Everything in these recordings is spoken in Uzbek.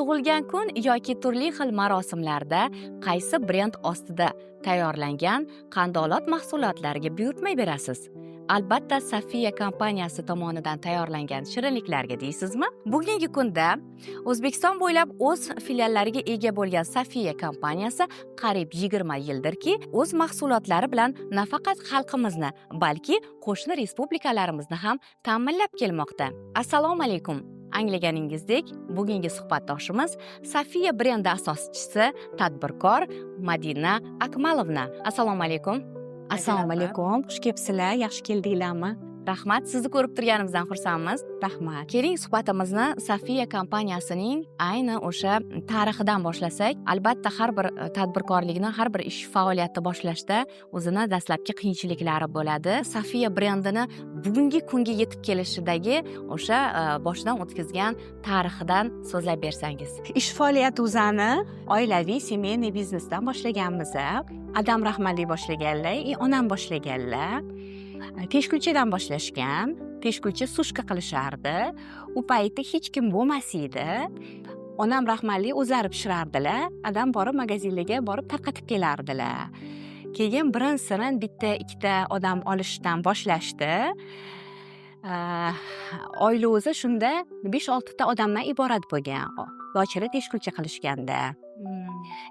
Tug'ilgan kun yoki turli xil marosimlarda qaysi brend ostida tayyorlangan qandolat mahsulotlariga buyurtma berasiz? Albatta, Safiya kompaniyasi tomonidan tayyorlangan shirinliklarga deysizmi? Bugungi kunda O'zbekiston bo'ylab o'z filiallariga ega bo'lgan Safiya kompaniyasi qariyb 20 yildirki, o'z mahsulotlari bilan nafaqat xalqimizni, balki qo'shni respublikalarimizni ham ta'minlab kelmoqda. Assalomu alaykum. Anglaganingizdek, bugungi suhbatdoshimiz Safiya brendi asoschisi, tadbirkor Madina Akmalovna. Assalomu alaykum. Assalomu alaykum. Xush kelibsizlar. Yaxshi keldinglarmi? Rahmat, sizni ko'rib turganimizdan xursandmiz. Rahmat. Keling, suhbatimizni Safiya kompaniyasining ayni o'sha tarixidan boshlasak. Albatta, har bir tadbirkorlikni, har bir ish faoliyatni boshlashda o'zini dastlabki qiyinchiliklari bo'ladi. Safiya brendini bugungi kunga yetib kelishidagi o'sha boshdan o'tkazgan tarixidan so'zlab bersangiz. Ish faoliyati o'zani oilaviy, semeyniy biznesdan boshlaganmiz. Adam rahmatli boshlaganlar, onam boshlaganlar. Teshkulchadan boshlashgan. Teshkulcha sushka qilishardi. U paytda hech kim bo'lmas edi. Onam rahmatli o'zlari pishirardilar. Adam borib magazinlarga borib tarqatib kelardilar. Keyin birin-sirin bitta ikkita odam olishdan boshlashdi. Oila o'zi shunda 5-6 ta odamdan iborat bo'lgan. Lochira teshkulcha qilishganda.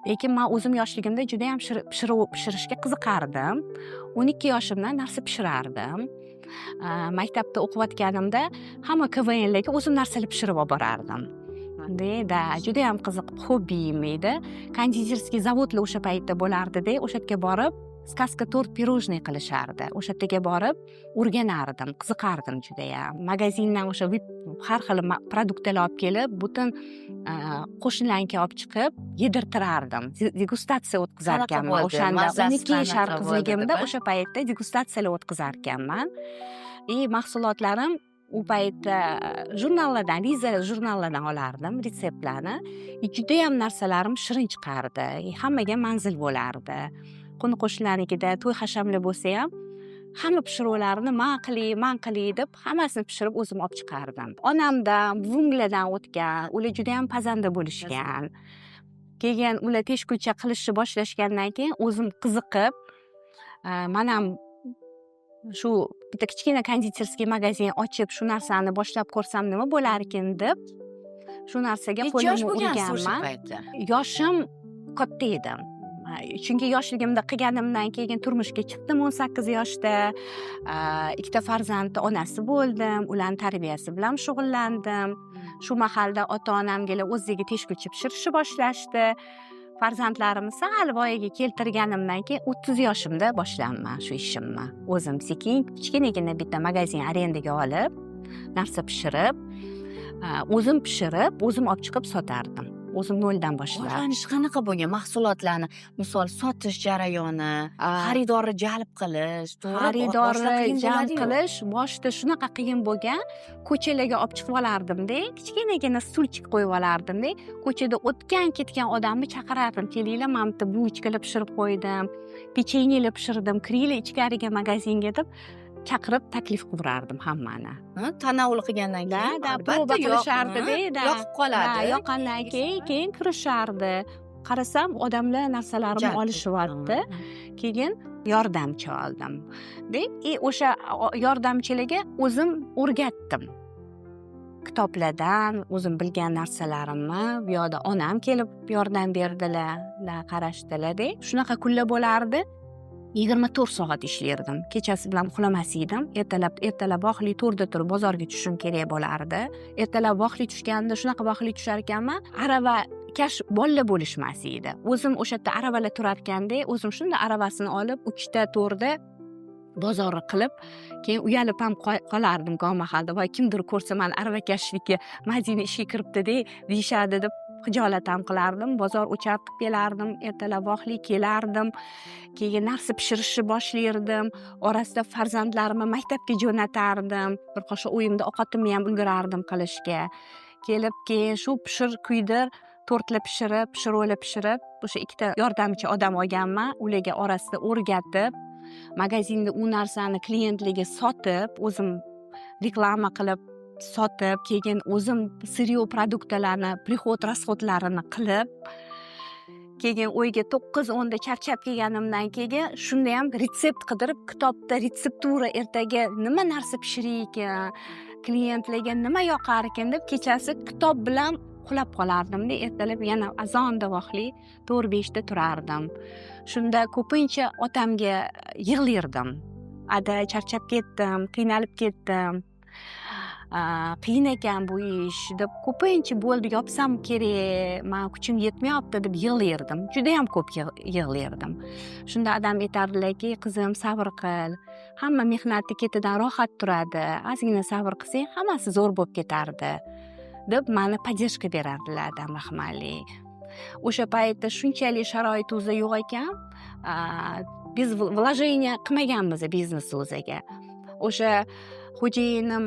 Lekin men o'zim yoshligimda juda ham pishirishga qiziqardim. 12 yoshimdan narsa pishirardim. Maktabda o'qiyotganimda hamma KVNlarga o'zim narsalar pishirib olib borardim. Da, juda ham qiziq hobbiyim edi. Konditerskiy zavodlar o'sha paytda bo'lardi-da, o'sha yerga borib сказка tort pirojniy qilishardi. O'sha yerga borib o'rganardim, qiziqardim juda ham. Magazindan o'sha har xil produktlar olib kelib, butun qo'shnilarga olib chiqib yedirtirardim. Degustatsiya o'tkazar ekanman. O'shanda 12 yashar qizligimda o'sha paytda degustatsiyalar o'tkazar ekanman. Mahsulotlarim u paytda jurnallardan, Liza jurnallardan olardim retseptlarni. Juda ham narsalarim shirin chiqardi. Hammaga manzil bo'lardi. Qo'ni-qo'shnilarnikida to'y hashamlar bo'lsa ham hamma pishiruvlarini man qilay deb hammasini pishirib o'zim olib chiqardim. Onamdan, buvimlardan o'tgan, ular juda ham pazanda bo'lishgan. Keyin ular teshkulcha qilishni boshlashgandan keyin o'zim qiziqib, men ham shu bitta kichkina konditerskiy magazin ochib, shu narsani boshlab ko'rsam nima bo'lar ekan deb shu narsaga qo'limni urganman. Yoshim katta edim. Chunki yoshligimda qilganimdan keyin turmushga chiqdim 18 yoshda. Ikkita farzandning onasi bo'ldim. Ularning tarbiyasi bilan shug'ullandim. Shu mahalda ota-onamga o'zligi teshkulcha pishirishni boshlashdi. Farzandlarimni sal voyaga keltirganimdan keyin 30 yoshimda boshladim shu ishimni. O'zim sekin kichkinagina bitta magazin arendaga olib, narsa pishirib, o'zim pishirib, o'zim olib chiqib sotardim. O'zim noldan boshlab. Boshlanish qanaqa bo'lgan? Mahsulotlarni, misol sotish jarayoni, xaridorni jalb qilish, xaridorni jalb qilish boshida shunaqa qiyin bo'lgan. Ko'chalarga olib chiqib olardim-da, kichkinagina stulchik qo'yib olardim-da, ko'chada o'tgan-ketgan odamni chaqirardim. Kelinglar, men bitta buchkalar pishirib qo'ydim, pechenyelar pishirdim, kiringlar ichkariga magazinga deb chaqirib taklif qilurardim hammani. Tanovul qilgandan keyin albatta qilishardi-da. Yoqib qoladi. Yoqqandan keyin kirishardi. Qarasam, odamlar narsalarimni olishyapti. Keyin yordamchi oldim. O'sha yordamchilarga o'zim o'rgatdim. Kitoblardan o'zim bilgan narsalarimni bu yoqda onam kelib yordam berdilar, qarashdilar-da. Shunaqa kunlar bo'lardi. 24 soat ishlardim. Kechasi bilan uxlamas edim. Ertalab vaqtli to'rda turib bozorga tushishim kerak bo'lardi. Ertalab vaqtli tushganda shunaqa vaqtli tushar ekanman, arava kash bolalar bo'lishmas edi. O'zim o'sha yerda aravalar turar ekanda, o'zim shunda aravasini olib, 3 ta to'rda bozorni qilib, keyin uyalib ham qolardim go'mahalda. Voy, kimdir ko'rsa, men aravakashlikka Madina ishga kiribdi-da, deyishadi deb xijolat ham qilardim. Bozor o'chab qilib kelardim, ertalab vaqtli kelardim. Keyin narsa pishirishni boshlardim. Orasida farzandlarimni maktabga jo'natardim. Bir qoshiq o'yimda ovqatimni ham ulgurardim qilishga. Kelib, keyin shu pishir kuydir tortlar pishirib, o'sha ikkita yordamchi odam olganman. Ularga orasida o'rgatib, magazinda u narsani klientlarga sotib, o'zim reklama qilib sotib, keyin o'zim siryo produktlarni prixod rasxodlarini qilib, keyin o'yga 9-10da charchab kelganimdan keyin shunda ham retsept qidirib, kitobda retseptura ertaga nima narsa pishirish ekan, klientlarga nima yoqar ekan deb kechasi kitob bilan uxlab qolardimda, ertalab yana azonda vaqtli 4-5da turardim. Shunda ko'pincha otamga yig'lardim. Ada, charchab ketdim, qiynalib ketdim. Qiyin ekan bu ish deb ko'pincha bo'ldi, yopsam kerak, men kuchim yetmayapti deb yig'lardim. Juda ham ko'p yig'lardim. Shunda adam aytardilarki, qizim sabr qil. Hamma mehnatni ketidan rohat turadi. Ozgina sabr qilsang, hammasi zo'r bo'lib ketardi deb meni podдержка berardilar adam rahmatli. O'sha paytda shunchalik sharoit o'zi yo'q ekan, biz vложение qilmaganmiz biznes o'ziga. O'sha xo'jayinim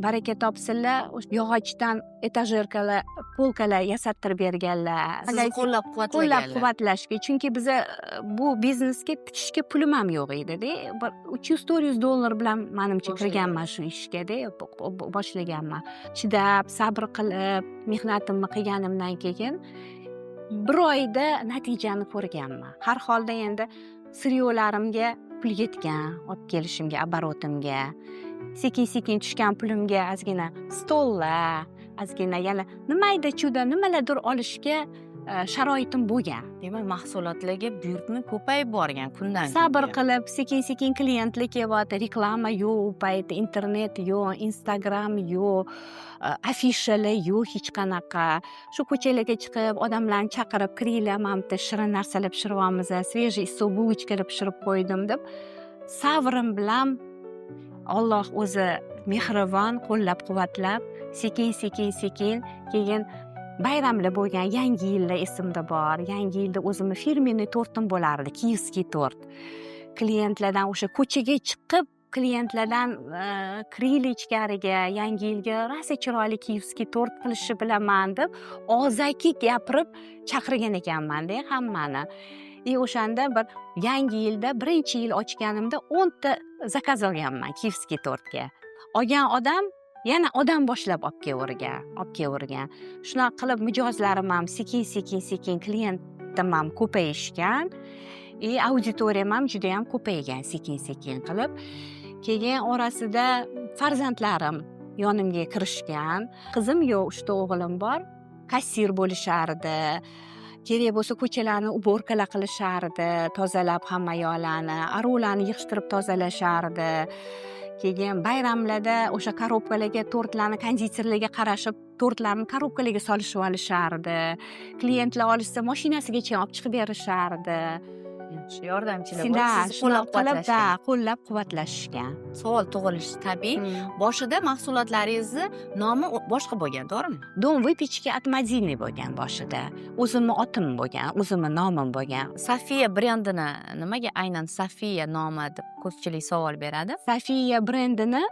baraka topsinlar, o'sha yog'ochdan etajerkalar, polkalar yasattirib berganlar. Sizni qo'llab-quvvatlashga. Chunki biza bu biznesga tikishga pulim ham yo'q edi-da. $300-400 bilan menimcha kirganman shu ishga-da, boshlaganman. Chidab, sabr qilib, mehnatimni qilganimdan keyin 1 oyda natijani ko'rganman. Har holda endi siryolarimga pul yetgan, olib kelishimga, обороtimga, sekin-sekin tushgan pulimga ozgina stollar, ozgina yana nimayda-chuda nimalardir olishga sharoitim bo'lgan. Demak, mahsulotlarga buyurtma ko'payib borgan kundan kunga. Sabr qilib, sekin-sekin klientlar kelyapti, reklama yo'q, u paytda internet yo'q, Instagram yo'q, afishalar yo'q hech qanaqa. Shu ko'chalarga chiqib, odamlarni chaqirib, kiringlar, mana bitta shirin narsalar pishiryapmiz, свежий issiq buvichkalar pishirib qo'ydim deb sabrim bilan Alloh o'zi mehribon qo'llab-quvvatlab, sekin-sekin keyin bayramlar bo'lgan, yangi yillar esimda bor. Yangi yilda o'zimni firmenniy tortim bo'lardi, kiyevskiy tort. Klientlardan o'sha ko'chaga chiqib, klientlardan kiringlar ichkariga, yangi yilga rosa chiroyli kiyevskiy tort qilishni bilaman deb og'zaki gapirib chaqirgan ekanman-da hammani. O'shanda bir yangi yilda 1-yil ochganimda 10 ta zakaz olganman kiyevskiy tortga. Olgan odam yana odam boshlab olib kelavergan. Shunaqa qilib mijozlarim ham sekin klientim ham ko'payishgan. Auditoriyam ham juda ham ko'paygan sekin qilib. Keyin orasida farzandlarim yonimga kirishgan. Qizim yo'q, 3 ta o'g'lim bor. Kassir bo'lishardi. Kerak bo'lsa ko'chalarni uborkalar qilishardi, tozalab hamma yoqlarni, arovlarni yig'ishtirib tozalashardi. Keyin bayramlarda o'sha korobkalarga tortlarni konditerlarga qarashib, tortlarni korobkalarga solishib olishardi. Klientlar olishsa mashinasigacha olib chiqib berishardi. Yordamchilar bor, qo'llab-quvvatlashgan. Savol tug'ilishi tabiiy. Boshida mahsulotlaringizni nomi boshqa bo'lgan, to'g'rimi? Dom выпечки от Madini bo'lgan boshida. O'zimni otim bo'lgan, o'zimni nomim bo'lgan. Safiya brendini nimaga aynan Safiya nomi deb ko'pchilik savol beradi? Safiya brendini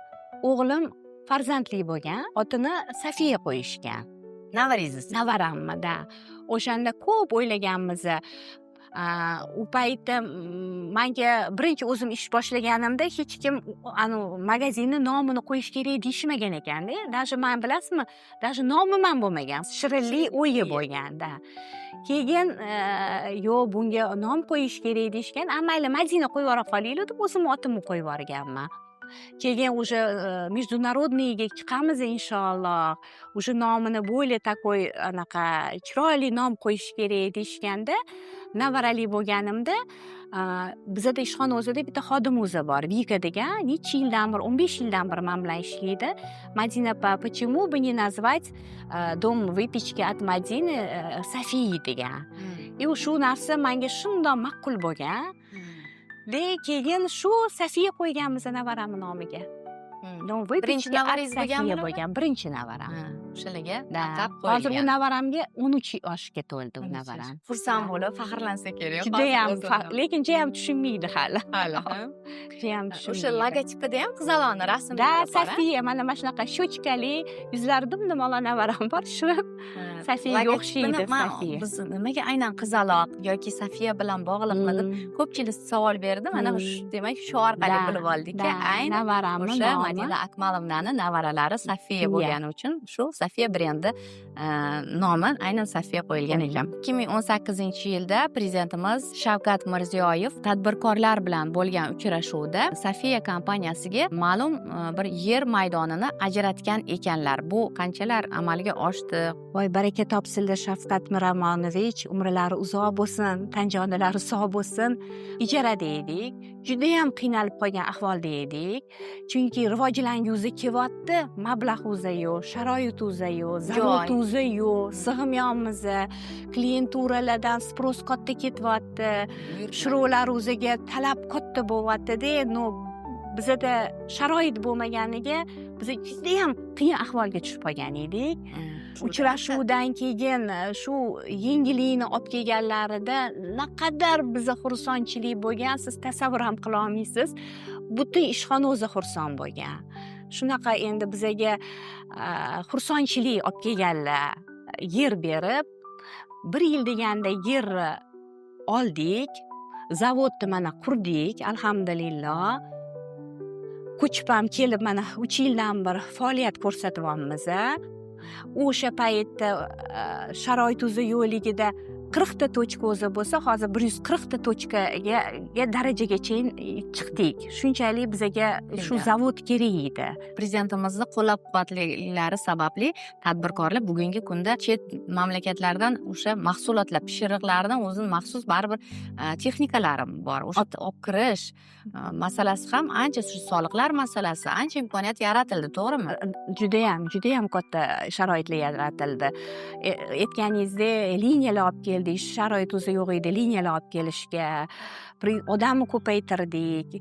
o'g'lim farzandli bo'lgan, otini Safiya qo'yishgan. Navaringiz? Navaramda. O'shanda ko'p o'ylaganmiz. U paytda menga birinchi o'zim ish boshlaganimda hech kim magazinni nomini qo'yish kerak deyishmagan ekanda. Даже men bilasizmi, даже nomim ham bo'lmagan. Shirinlik o'yi bo'lganda. Keyin yo'q, bunga nom qo'yish kerak deyishgan. Mayli, Madina qo'yib yubora qolinglar deb o'zim otimni qo'yib yuborganman. Keyin уже международныйga chiqamiz inshaalloh. Уже nomini bo'ldi takoy anaqa chiroyli nom qo'yish kerak deyishganda, navarali bo'lganimda bizada ishxona o'zida bitta xodim o'zi bor, Vika degan, necha yildan bir 15 yildan bir men bilan ishlaydi. Madina, почему бы не назвать дом выпечки от Madini Safiya degan. Shu narsa menga shundoq ma'qul bo'lgan. Keyin shu Safiya qo'yganmiz navaramni nomiga. Birinchi navarangiz bo'lgan, birinchi navaram. o'shalarga Da. atab Hozir u qo'yilgan. nevaramga 13 yoshga to'ldi u nevaram. Xursand bo'lib faxrlansa kerak. Judayam, hozir lekin judayam tushunmaydi hali. hali Judayam o'sha tushunmaydi. logotipida ham qizaloqni rasmi Da, Safiya mana shunaqa shochkali, yuzlari dim-dimaloq nevaram bor, shu Safiyaga o'xshaydi Safiya. Biz nimaga aynan qizaloq yoki Safiya bilan bog'liqmi deb ko'pchilik savol berdi. Mana shu demak shu orqali bilib oldikki, aynan nevaramni o'sha nomi. Madina Akmalovnaning nevaralari Safiya bo'lgani uchun shu Safiya brendi nomi aynan Safiya qo'yilgan ekan. 2018-yilda prezidentimiz Shavkat Mirziyoyev tadbirkorlar bilan bo'lgan uchrashuvda Safiya kompaniyasiga ma'lum bir yer maydonini ajratgan ekanlar. Bu qanchalar amalga oshdi? Voy, baraka topsinlar Shavkat Miramonovich, umrlari uzoq bo'lsin, tan jonlari sog' bo'lsin. Ijarada edik. Juda ham qiynalib qolgan ahvolda edik. Chunki rivojlanguzi kelyapti, mablag' o'zi yo'q, sharoit o'zi yo'q, zavod o'zi yo'q, sig'mayapmiz. Klienturalardan spros katta ketyapti. Shirovlar o'ziga talab katta bo'lyapti-da. Bizda sharoit bo'lmaganiga biz juda ham qiyin ahvolga tushib qolgan edik. Uchrashuvdan keyin shu yengillikni olib kelganlarida naqadar biza xursandchilik bo'lgan, siz tasavvur ham qila olmaysiz. Butun ishxona o'zi xursand bo'lgan. Shunaqa endi bizaga xursandchilik olib kelganlar, yer berib, 1 yil deganda yer oldik, zavodni mana qurdik, alhamdulillah. Ko'chib ham kelib mana 3 yildan bir faoliyat ko'rsatyapmiz. O'sha paytda sharoit o'zi yo'qligida 40 ta tochka o'zi bo'lsa, hozir 140 ta tochkaga darajagacha chiqdik. Shunchalik bizaga shu zavod kerak edi. Prezidentimizning qo'llab-quvvatlari sababli tadbirkorlar bugungi kunda chet mamlakatlardan o'sha mahsulotlar, pishiriqlardan o'zining maxsus baribir texnikalari bor. O'sha olib kirish masalasi ham ancha, shu soliqlar masalasi ancha imkoniyat yaratildi, to'g'rimi? Judayam katta sharoitlar yaratildi. Aytganingizdek, liniyalar olib keldik. Sharoit o'zi yo'q edi, liniyalar olib kelishga. Odamni ko'paytirdik.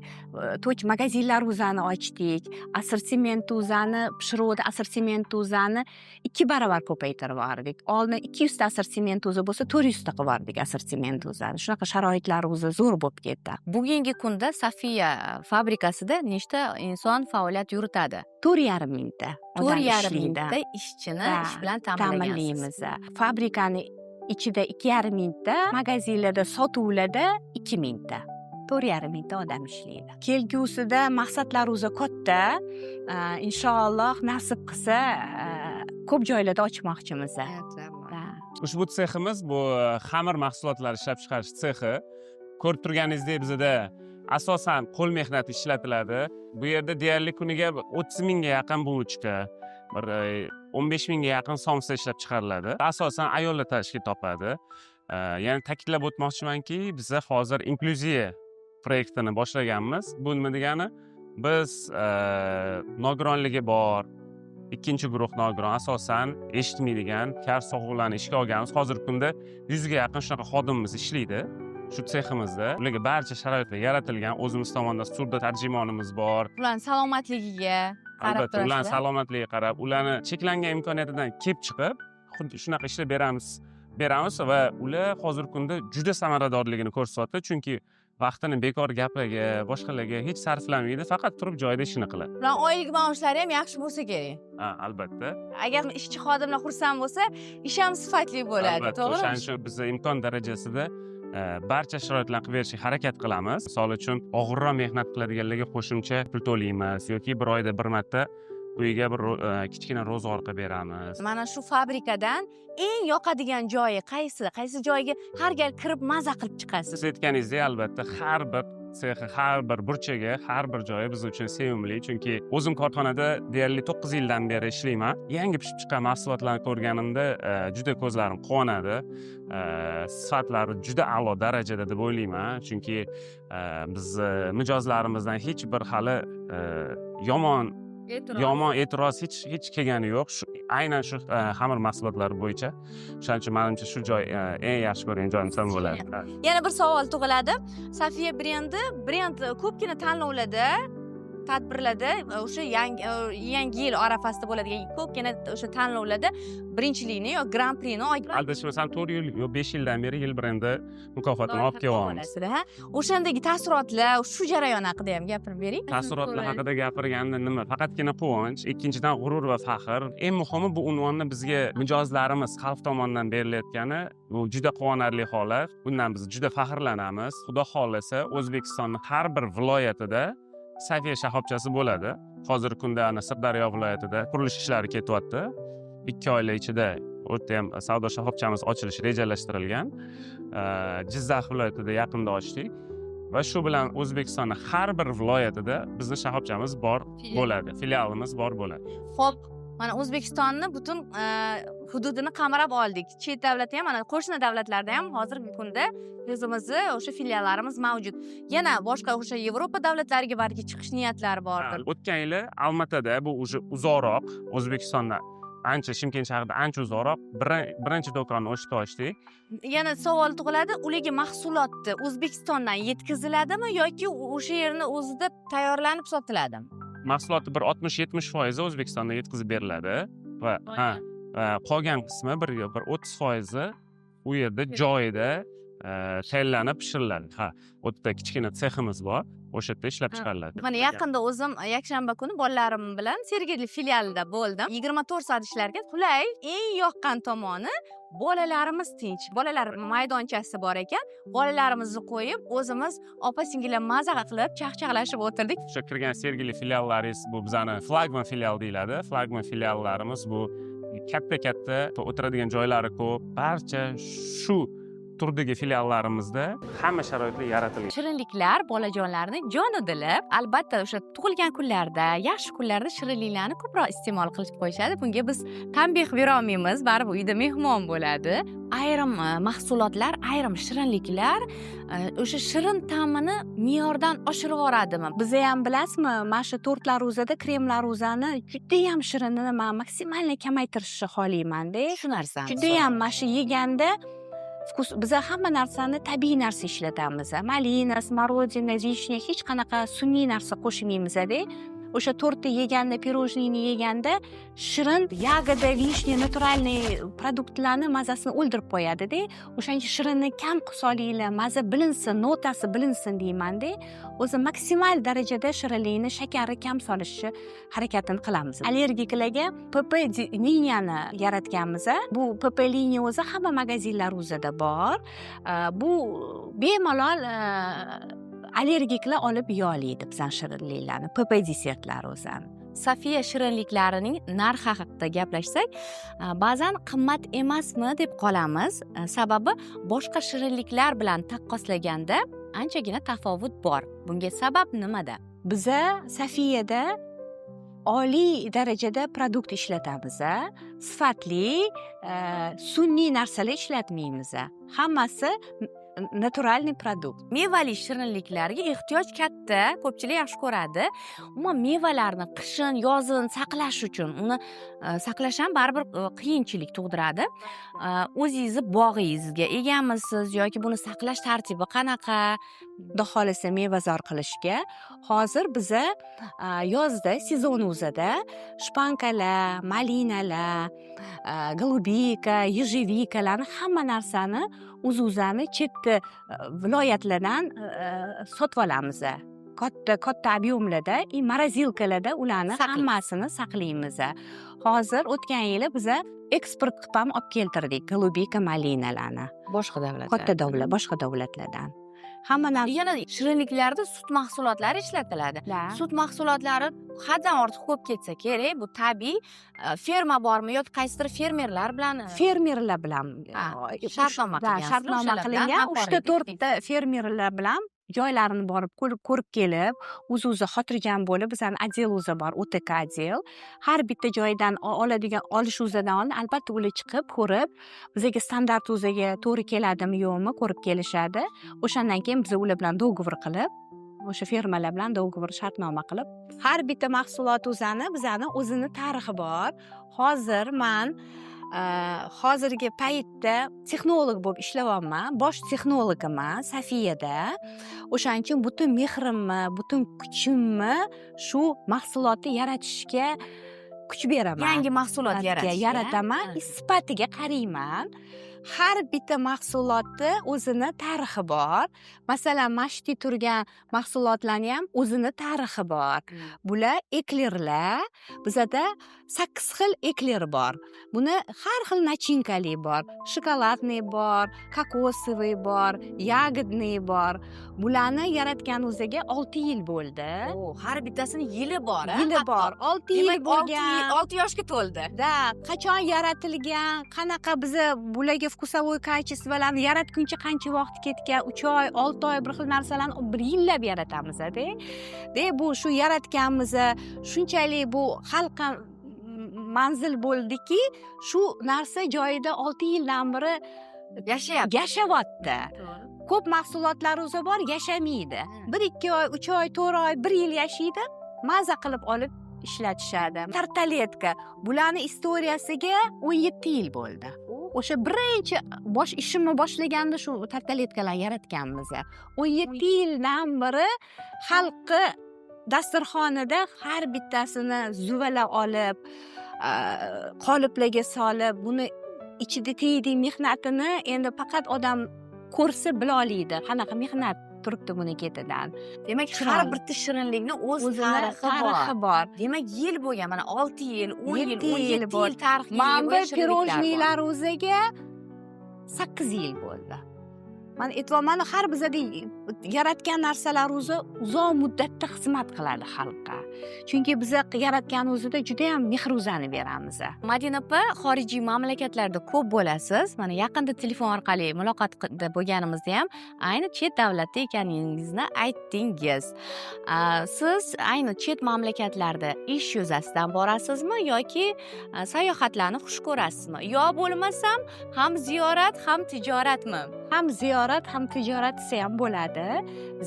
Magazinlar o'zani ochdik. Assortiment o'zani, pishirovda assortiment o'zani 2 barobar ko'paytirib yubordik. Oldin 200 ta assortiment o'zi bo'lsa, 400 ta qilib yubordik assortiment o'zani. Shunaqa sharoitlar o'zi zo'r bo'lib ketdi. Bugungi kunda Safiya fabrikasida nechta inson faoliyat yuritadi? 4,5 mingta. 4,5 mingta ishchini ish bilan ta'minlaymiz. Fabrikani ichida 2,5 mingta, magazinlarda, sotuvlarda 2 mingta. 4,5 mingta odam ishlaydi. Kelgusida maqsadlar o'zi katta. Inshaalloh nasib qilsa ko'p joylarda ochmoqchimiz. Ushbu seximiz bu xamir mahsulotlari ishlab chiqarish sexi. Ko'rib turganingizdek bizda asosan qo'l mehnati ishlatiladi. Bu yerda deyarli kuniga 30 mingga yaqin bulochka, 15 mingga yaqin somsa ishlab chiqariladi. Asosan ayollar tashkil topadi. Ya'ni ta'kidlab o'tmoqchimanki, biz hozir inklyuziya proyektini boshlaganmiz. Bu nima degani? Biz nogironligi bor, ikkinchi guruh nogiron, asosan eshitmaydigan, kar sog'liqlarni ishga olganmiz. Hozirgi kunda 100 ga yaqin shunaqa xodimimiz ishlaydi. Shu seximizda ularga barcha sharoitlar yaratilgan. O'zimiz tomonidan surda tarjimonimiz bor. Ularning salomatligiga qarab Albatta, ularning salomatligiga qarab, ularni cheklangan imkoniyatidan kelib chiqib, xuddi shunaqa ishlab beramiz va ular hozirgi kunda juda samaradorligini ko'rsatyapti, chunki vaqtini bekor gaplarga, boshqalarga hech sarflamaydi, faqat turib joyida ishini qiladi. Ular oylik maoshlari ham yaxshi bo'lsa kerak. Albatta. Agar ishchi xodimlar xursand bo'lsa, ish ham sifatli bo'ladi, to'g'rimi? O'shaning uchun biz imkon darajasida barcha sharoitlarni qilib berishga harakat qilamiz. Misol uchun, og'irroq mehnat qiladiganlarga qo'shimcha pul to'laymiz yoki bir oyda bir marta uyiga bir kichkina ro'zg'or qilib beramiz. Mana shu fabrikadan eng yoqadigan joyi qaysi? Qaysi joyga har gal kirib maza qilib chiqasiz? Siz aytganingizdek, albatta, har bir sexi, har bir burchagi, har bir joyi biz uchun sevimli, chunki o'zim korxonada deyarli 9 yildan beri ishlayman. Yangi pishib chiqqan mahsulotlarni ko'rganimda juda ko'zlarim quvonadi. Sifatlari juda a'lo darajada deb o'ylayman, chunki biz mijozlarimizdan hech bir hali yomon e'tiroz hech kelgani yo'q. Aynan shu xamir mahsulotlari bo'yicha. Shuning uchun menimcha shu joy eng yaxshi ko'rgan joyimiz ham bo'ladi. Yana bir savol tug'iladi. Safiya brend ko'pgina tanlovlarda tadbirlarda o'sha yangi yil arafasida bo'ladigan ko'pgina o'sha tanlovlarda birinchilikni yo gran prini adashmasam 4 yil yo 5 yildan beri yil brendi mukofotini olib kelyapmiz. O'shandagi taassurotlar shu jarayon haqida ham gapirib bering. Taassurotlar haqida gapirganda nima? Faqatgina quvonch, ikkinchidan g'urur va faxr. Eng muhimi bu unvonni bizga mijozlarimiz xalq tomonidan berilayotgani bu juda quvonarli holat. Bundan biz juda faxrlanamiz. Xudo xolasa O'zbekistonning har bir viloyatida Safiya shoxobchasi bo'ladi. Hozirgi kunda Sirdaryo viloyatida qurilish ishlari ketyapti. 2 oylar ichida o'rta ham savdo shoxobchamiz ochilishi rejalashtirilgan. Jizzax viloyatida yaqinda ochdik va shu bilan O'zbekistonning har bir viloyatida bizning shoxobchamiz bor bo'ladi, filialimiz bor bo'ladi. Xo'p, mana O'zbekistonni butun hududini qamrab oldik. Chet davlatda ham, mana qo'shni davlatlarda ham hozirgi kunda o'zimizni o'sha filiallarimiz mavjud. Yana boshqa o'sha Yevropa davlatlariga balki chiqish niyatlari bordir. O'tgan yili Almatada bu uzoqroq O'zbekistondan ancha Chimkent shahrida ancha uzoqroq birinchi do'konni ochdik. Yana savol tug'iladi, ularga mahsulotni O'zbekistondan yetkaziladimi yoki o'sha yerni o'zida tayyorlanib sotiladimi? Mahsulotni bir 60-70% O'zbekistonda yetkazib beriladi va qolgan qismi bir 30% u yerda joyida tayyorlanib pishiriladi. U yerda kichkina seximiz bor. O'sha yerda ishlab chiqariladi. Mana yaqinda o'zim yakshanba kuni bolalarim bilan Sergeli filialida bo'ldim. 24 soat ishlarga qulay. Eng yoqqan tomoni bolalarimiz tinch. Bolalar maydonchasi bor ekan. Bolalarimizni qo'yib, o'zimiz opa-singillar maza qilib, chaqchaqlashib o'tirdik. O'sha kirgan Sergeli filiallaringiz bu bizning flagman filial deyiladi. Flagman filiallarimiz bu katta o'tiradigan joylari ko'p. Barcha shu turdagi filiallarimizda hamma sharoitlar yaratilgan. Shirinliklar bolajonlarni jonu dili, albatta o'sha tug'ilgan kunlarda, yaxshi kunlarda shirinliklarni ko'proq iste'mol qilib qo'yishadi. Bunga biz tanbeh bera olmaymiz, baribir uyda mehmon bo'ladi. Ayrim mahsulotlar, ayrim shirinliklar o'sha shirin ta'mini me'yordan oshirib yuboradimi? Biza ham bilasizmi, mana shu tortlar ro'zada kremlar ro'zani juda ham shirinini men maksimalni kamaytirishni xohlayman-da. Shu narsani. Juda ham mana shu yeganda biza hamma narsani tabiiy narsa ishlatamiz. Malina, smorodina, vishnya hech qanaqa sun'iy narsa qo'shmaymiz-da. O'sha tortni yeganda, pirojnini yeganda shirin, yagoda, vishnya, naturalniy produktlarni mazasini o'ldirib qo'yadi-da. O'shanga shirinni kam qilsangiz, maza bilinsin, notasi bilinsin deyman-da. O'zi maksimal darajada shirinlikni, shakari kam solishni harakatini qilamiz. Allergiklarga PP liniyani yaratganmiz. Bu PP liniya o'zi hamma magazinlar o'zida bor. Bu bemalol allergiklar olib yo'laydi bizning shirinliklarni, PP desertlar o'zani. Safiya shirinliklarining narxi haqida gaplashsak, ba'zan qimmat emasmi deb qolamiz. Sababi boshqa shirinliklar bilan taqqoslaganda anchagina tafovut bor. Bunga sabab nimada? Biza Safiyada oliy darajada produkt ishlatamiz. Sifatli, sun'iy narsalar ishlatmaymiz. Hammasi naturalniy produkt. Mevali shirinliklarga ehtiyoj katta, ko'pchilik yaxshi ko'radi. Umuman mevalarni qishin, yozin saqlash uchun uni saqlash ham baribir qiyinchilik tug'diradi. O'zingizni bog'ingizga egamisiz yoki buni saqlash tartibi qanaqa? Xudo xolasa mevazor qilishga hozir biza yozda sezon o'zida shpankalar, malinalar, golubika, yejevikalarni hamma narsani o'zini chetda viloyatlardan sotib olamiz. Katta объемlarda, morozilkalarda ularni hammasini saqlaymiz. Hozir o'tgan yili biza eksport qilib ham olib keltirdik golubika, malinalarni. Boshqa davlatlar. Katta davlat, boshqa davlatlardan. Hamma narsa. Yana shirinliklarda sut mahsulotlari ishlatiladi. Sut mahsulotlari haddan ortiq ko'p ketsa kerak. Bu tabiiy. Ferma bormi yoki qaysidir fermerlar bilan shartnoma qilingan. 3-4 ta fermerlar bilan joylarini borib ko'rib kelib, o'zi xotirjam bo'lib, bizning отдел o'zi bor, OTK отдел. Har bitta joydan olish o'zidan albatta ular chiqib ko'rib, bizga standart o'ziga to'g'ri keladimi yo'qmi ko'rib kelishadi. O'shandan keyin biz ular bilan dogovor qilib, o'sha fermalar bilan dogovor shartnoma qilib, har bitta mahsulot o'zini tarixi bor. Hozir men hozirgi paytda texnolog bo'lib ishlayapman, bosh texnologiman Safiyada. O'shaning uchun butun mehrimni, butun kuchimni shu mahsulotni yaratishga kuch beraman. Yangi mahsulot yarataman, sifatiga qarayman. Har bitta mahsulotni o'zini tarixi bor. Masalan, mashti turgan mahsulotlarning ham o'zini tarixi bor. Bular eklerlar. Bizda 8 xil ekler bor. Buni har xil nachinkali bor. Shokoladniy bor, kokosovый bor, yagodniy bor. Bularni yaratgan o'ziga 6 yil bo'ldi. Har bittasini yili bor, Yili bor. 6 yil bo'lgan. 6 yoshga to'ldi. Da, qachon yaratilgan, qanaqa biza bularga vkusovoy kачествоlarni yaratguncha qancha vaqt ketgan, 3 oy, 6 oy bir xil narsalarni bir yillab yaratamiz-da. Bu shu yaratganmiz, shunchalik bu xalqqa manzil bo'ldiki, shu narsa joyida 6 yildan beri yashayapti. Ko'p mahsulotlar o'zi bor, yashamaydi. 1-2 oy, 3 oy, 4 oy, 1 yil yashaydi, maza qilib olib ishlatishadi. Tartaletka bularni istoriyasiga 17 yil bo'ldi. O'sha birinchi ishimni boshlaganda shu tartaletkalar yaratganmiz. 17 yildan beri xalqi dasturxonida har bittasini zuvalab olib, qoliplarga solib, buni ichida tiydik mehnatini endi faqat odam ko'rsa bila oladi. Qanaqa mehnat turibdi buni ketidan. Demak, har bir shirinlikni o'z tarixi bor. Demak, yil bo'lgan, mana 6 yil, 10 yil, 17 yil tarixga ega Mana bu pirojnilar o'ziga 8 yil bo'ldi. Mana e'tibormani har bizada yaratgan narsalar o'zi uzoq muddatda xizmat qiladi xalqqa. Chunki biz yaratgan o'zida juda ham mehr o'zani beramiz. Madina opa, xorijiy mamlakatlarda ko'p bo'lasiz. Mana yaqinda telefon orqali muloqotda bo'lganimizda ham ayni chet davlatda ekaningizni aytdingiz. Siz ayni chet mamlakatlarda ish yuzasidan borasizmi yoki sayohatlarni xush ko'rasizmi? Yo bo'lmasam ham ziyorat, ham tijoratmi? Ham ziyorat, ham tijorat desa ham bo'ladi.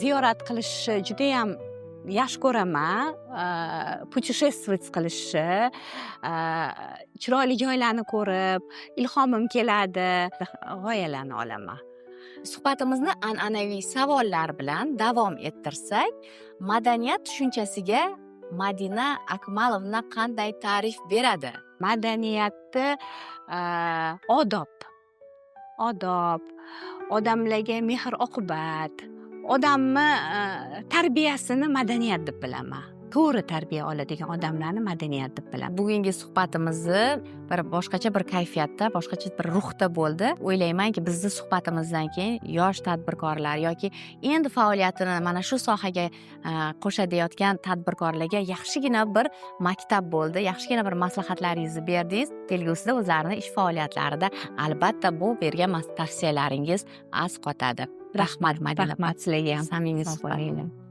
Ziyorat qilishni juda ham yaxshi ko'raman. Путешествовать qilishni, chiroyli joylarni ko'rib, ilhomim keladi, g'oyalarni olaman. Suhbatimizni an'anaviy savollar bilan davom ettirsak, madaniyat tushunchasiga Madina Akmalovna qanday ta'rif beradi? Madaniyatni odob, odamlarga mehr oqibat, odamni tarbiyasini madaniyat deb bilaman. To'g'ri tarbiya oladigan odamlarni madaniyat deb bilaman. Bugungi suhbatimizni bir boshqacha bir kayfiyatda, boshqacha bir ruhda bo'ldi. O'ylaymanki, bizning suhbatimizdan keyin yosh tadbirkorlar yoki endi faoliyatini mana shu sohaga qo'shadigan tadbirkorlarga yaxshigina bir maktab bo'ldi, yaxshigina bir maslahatlaringizni berdingiz. Kelgusida o'zlarining ish faoliyatlarida albatta bu bergan tavsiyalaringiz as qotadi. Rahmat Madina. Rahmat sizlarga ham. Samimiy suhbat.